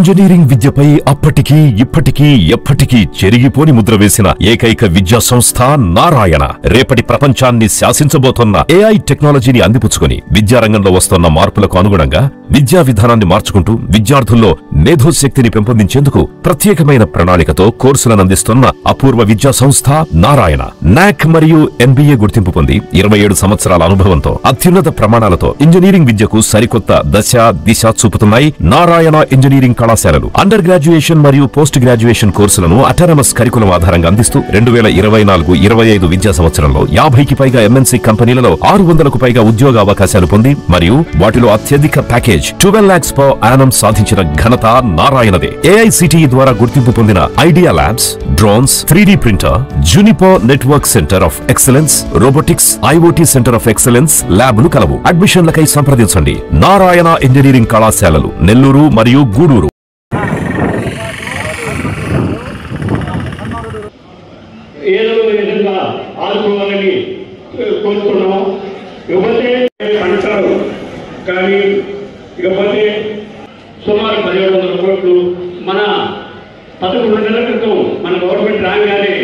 Engineering విద్యపై అప్పటికీ ఇప్పటికీ ఎప్పటికీ చెరిగిపోని ముద్ర వేసిన ఏకైక విద్యా సంస్థ నారాయణ. రేపటి ప్రపంచాన్ని శాసించబోతున్న AI టెక్నాలజీని అందిపుచ్చుకుని విద్యారంగంలో వస్తున్న మార్పులకు అనుగుణంగా విద్యా విధానాన్ని మార్చుకుంటూ విద్యార్థుల్లో మేధోశక్తిని పెంపొందించేందుకు ప్రత్యేకమైన ప్రణాళికతో కోర్సులను అందిస్తున్న అపూర్వ విద్యా సంస్థ నారాయణ. NAC మరియు NBA గుర్తింపు పొంది 27 సంవత్సరాల అనుభవంతో అత్యున్నత ప్రమాణాలతో ఇంజనీరింగ్ విద్యకు సరికొత్త దశ దిశ చూపుతున్నాయి నారాయణ ఇంజనీరింగ్ కళాశాలలు. అండర్ గ్రాడ్యుయేషన్ మరియు పోస్ట్ గ్రాడ్యుయేషన్ కోర్సులను అటానమస్ కరికులం ఆధారంగా అందిస్తూ 2024-25 విద్యా సంవత్సరంలో 50కి పైగా MNC కంపెనీలలో 600కు పైగా ఉద్యోగ అవకాశాలు పొంది మరియు వాటిలో అత్యధిక ప్యాకేజ్ 12 lakhs per annum సాధించిన ఘనత నారాయణదే. AICTE ద్వారా గుర్తింపు పొందిన idea labs, drones, 3D printer, Juniper network centre of excellence, robotics, IoT centre of excellence ల్యాబ్లు కలవు. అడ్మిషన్లకై సంప్రదించండి. నారాయణ ఇంజనీరింగ్ కళాశాలలు, నెల్లూరు మరియు గూడూరు. ఏదో విధంగా ఆదుకోవాలని కోరుతున్నాం. ఇకపోతే పంటలు కానీ ఇకపోతే సుమారు 1700 కోట్లు మన 11 నెలల క్రితం మన గవర్నమెంట్ రాగానే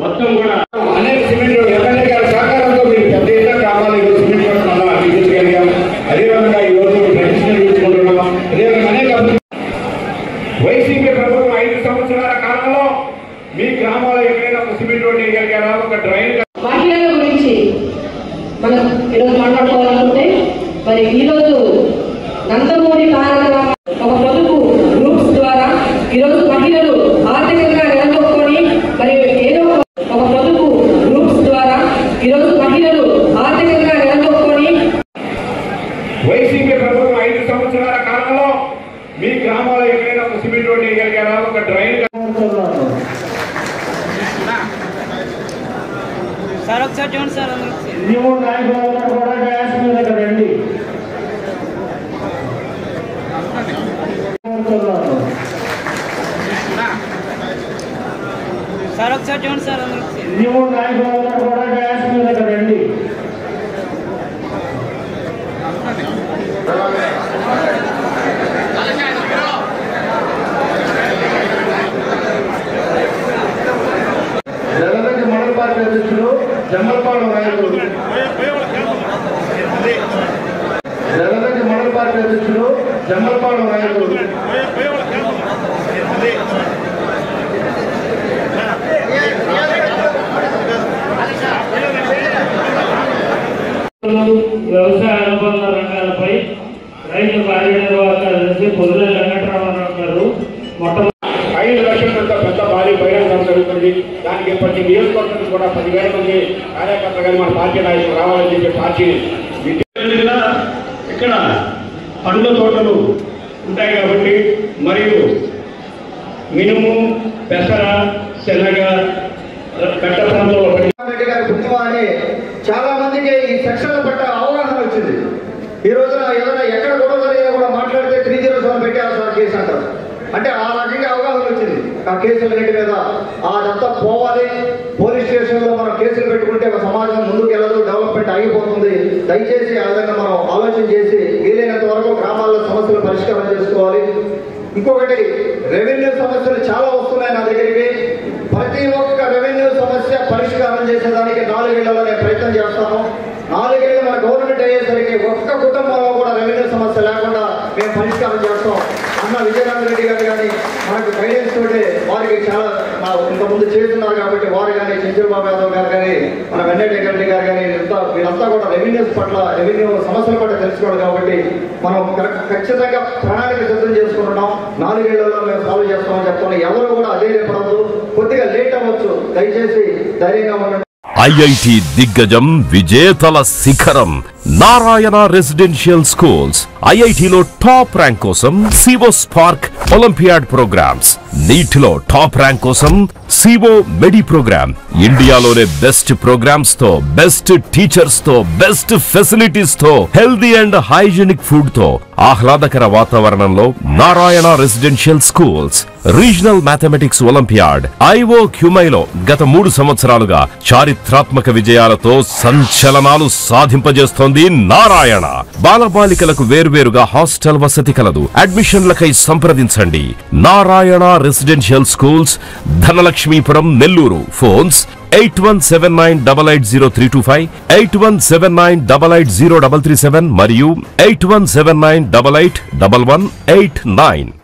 మొత్తం కూడా అనేక సిమెంట్ ఎమ్మెల్యే గారి సహకారంతో మీరు పెద్ద ఎత్తున గ్రామాలకు సిమెంట్ తీసుకెళ్ళాం. అదేవిధంగా ఈరోజు ట్రెడిషనల్ తీసుకుంటున్నాం. అదేవిధంగా అనేక వైసీపీ ప్రభుత్వం 5 సంవత్సరాల కాలంలో మీ గ్రామాల్లో ఎక్కడైనా ఒక సిమెంట్ రోడ్ వేయగలిగారా, ఒక డ్రైన్ మహిళల గురించి మనం ఈరోజు మాట్లాడుకోవాలనుకుంటే మరి ఈరోజు నందమూరి కార్యక్రమం ఒక పొదుపు గ్రూప్స్ ద్వారా ఈరోజు మహిళలు ఆర్థికంగా నిలదొక్కుని మరి ఏదో ఒక పొదుపు గ్రూప్స్ ద్వారా ఈరోజు మహిళలు ఆర్థికంగా నిలదొక్కుని వైసీపీ ప్రభుత్వం 5 సంవత్సరాల కాలంలో మీ గ్రామాల్లో ఎక్కడైనా ఒక సిమెంట్ రోడ్ వేయగలిగారా, ఒక డ్రైన్ సార్ ఒకసారి చూడండి సార్. కూడా గ్యాస్ మీద రండి. సార్ ఒకసారి చూడండి సార్. కూడా గ్యాస్ మీద రండి. జగదకి మండల పార్టీ అధ్యక్షుడు జమ్మలపాడు నాయకుడు, జగదకి మండల పార్టీ అధ్యక్షుడు జమ్మలపాడు నాయకుడు, వ్యవసాయ అనుబంధ రంగాలపై రైతు కార్యనిర్వాహక పొదుల వెంకటరామరావు గారు మొట్టమొదటి 5 లక్షల పెద్ద భారీ బహిరంగం జరుగుతుంది. దానికి ప్రతి నియోజకవర్గం కూడా 10,000 మంది కార్యకర్తలు మన పార్టీ నాయకులు రావాలని చెప్పి పార్టీ ఇక్కడ పండ్ల తోటలు ఉంటాయి కాబట్టి మరియు మినుము, పెసర, శనగ, కట్ట ప్రాంతంలో చాలా మందికి ఈ సెక్షన్ల పట్ల అవగాహన వచ్చింది. ఈ రోజున ఏదైనా ఎక్కడ గొడవ జరిగినా కూడా మాట్లాడితే 307 పెట్టాల్సిన కేసు అంటారు. అంటే ఆ రకంగా అవగాహన వచ్చింది. ఆ కేసులన్నిటి మీద అదంతా పోవాలి. పోలీస్ స్టేషన్లో మనం కేసులు పెట్టుకుంటే సమాజం ముందుకు వెళ్ళదు, డెవలప్మెంట్ ఆగిపోతుంది. దయచేసి ఆ విధంగా మనం ఆలోచన చేసి వీలైనంత వరకు గ్రామాల్లో సమస్యలు పరిష్కారం చేసుకోవాలి. ఇంకొకటి, రెవెన్యూ సమస్యలు చాలా వస్తున్నాయి నా దగ్గరికి. ప్రతి ఒక్క రెవెన్యూ సమస్య పరిష్కారం చేసేదానికి 4 ఏళ్లలో నేను ప్రయత్నం చేస్తాను. 4 ఏళ్ళు మన గవర్నమెంట్ అయ్యేసరికి ఒక్క కుటుంబంలో కూడా రెవెన్యూ సమస్య లేకుండా మేము పరిష్కారం చేస్తాం. అన్న విజయరామ రెడ్డి గారు కానీ మనకు గైడెన్స్ తోటి వారికి చాలా ఇంతకుముందు చేస్తున్నారు కాబట్టి వారు కానీ, చంద్రబాబు యాదవ్ గారు కానీ, మన వెంకటరెడ్డి రెడ్డి గారు కానీ వీరంతా కూడా రెవెన్యూస్ పట్ల, రెవెన్యూ సమస్యల పట్ల తెలుసుకోవాలి. కాబట్టి మనం ఖచ్చితంగా ప్రణాళిక సిద్ధం చేసుకుంటున్నాం. 4 ఏళ్లలో మేము సాల్వ్ చేస్తామని చెప్తాను. ఎవరు కూడా అదే పడదు, కొద్దిగా లేట్ అవ్వచ్చు. దయచేసి ధైర్యంగా ఉండండి. IIT దిగ్గజం, విజేతల శిఖరం నారాయణ రెసిడెన్షియల్ స్కూల్స్. IITలో టాప్ ర్యాంక్ కోసం సివో స్పార్క్ ఒలింపియాడ్ ప్రోగ్రామ్స్, నీట్లో టాప్ ర్యాంక్ కోసం సివో మెడి ప్రోగ్రామ్. ఇండియాలోనే బెస్ట్ ప్రోగ్రామ్స్ తో, బెస్ట్ టీచర్స్ తో, బెస్ట్ ఫెసిలిటీస్ తో, హెల్దీ అండ్ హైజీనిక్ ఫుడ్ తో, ఆహ్లాదకర వాతావరణంలో Narayana residential schools. Regional mathematics olympiad IOQMIలో గత 3 సంవత్సరాలుగా చారిత్రాత్మక విజయాలతో సంచలనాలు సాధింపజేస్తోంది చేస్తోంది నారాయణ. బాలబాలికలకు వేర్వేరుగా హాస్టల్ వసతి కలదు. అడ్మిషన్లకై సంప్రదించండి. Narayana residential schools, Dhanalakshmipuram, Nellore. Phones 8179880325, 8179880337 మరియు 8179881189.